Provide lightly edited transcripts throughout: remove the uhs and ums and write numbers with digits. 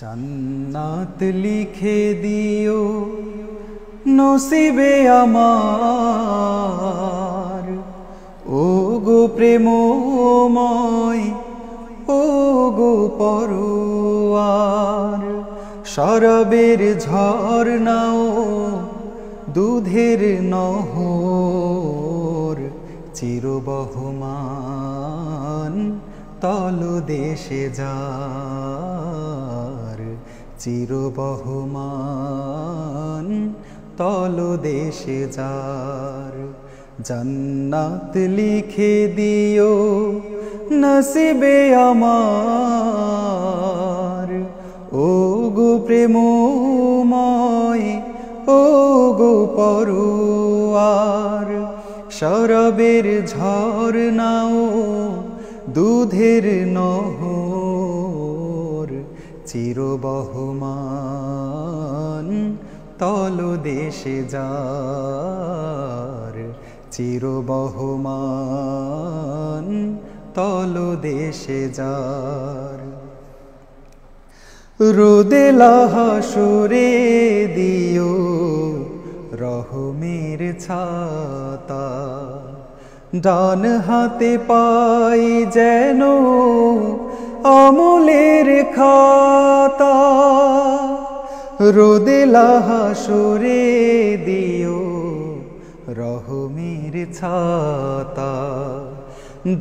জান্নাত লিখে দিও নসিবে আমার, ও গো প্রেমময়, ও গো পরোয়ার। শরাবের ঝরনাও দুধের নহর, চিরবহমান তলদেশে যার, চিরবহমান তলদেশে যার। জান্নাত লিখে দিও নসিবে আমার, ও গো প্রেমময়, ও গো পরোয়ার। শরাবের ঝরনাও দুধের নহর, চিরবহমান তলদেশে যার, চিরবহমান তলদেশে যার। রোদেলা হাসরে দিও রহমের ছাতা, ডান হাতে পাই যেন আমলের খাতা। রোদেলা হাসরে দিও রহমের ছাতা,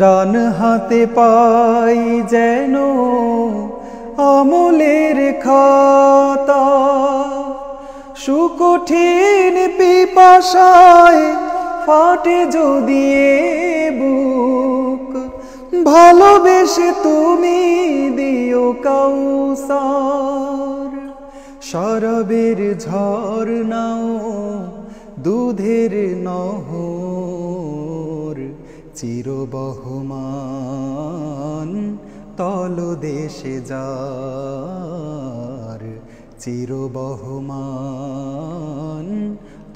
ডান হাতে পাই যেন আমলের খাতা। সুকঠিন পিপাসায় ফাটে যদি বুক, ভালোবেসে তুমি দিও কাউসার। শরাবের ঝরনাও দুধের নহর, চিরবহমান তলদেশে যার, চিরবহমান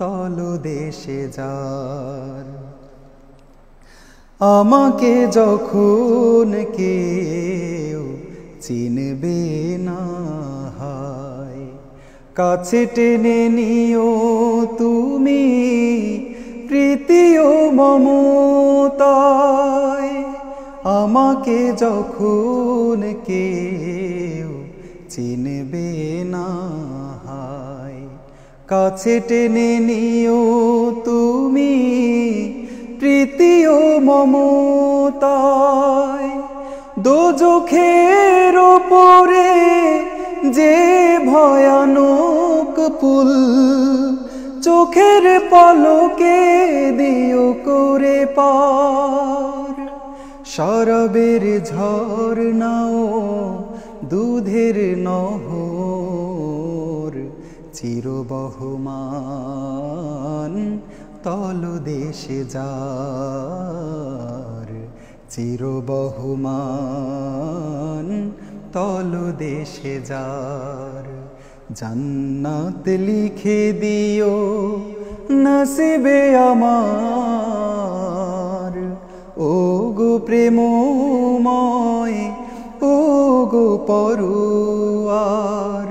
তলদেশে যার। আমাকে যখন কেউ চিনবে না হয়, কাছে টেনে নিও তুমি প্রীতি ও মমতায়। আমাকে যখন কেউ চিনবে না হয়, কাছে টেনে নিও তুমি প্রীতি ও মমতায়। দোজখের ওপরে যে ভয়ানক পুল, চোখের পলকে দিও করে পার। শরাবের ঝরনাও দুধের নহর, চিরবহমান তলদেশে যার, চিরবহমান তলদেশে যার। জান্নাত লিখে দিও নসিবে আমার, ও গো প্রেমময়, ও গো পরোয়ার।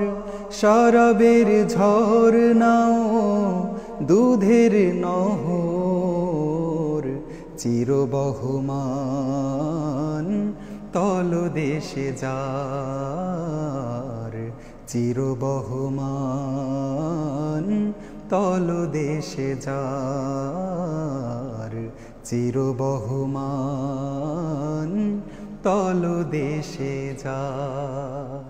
শরাবের ঝরনাও দুধের নহর, চিরবহমান তলদেশে যার, চিরবহমান তলদেশে যার, চিরবহমান তলদেশে যার।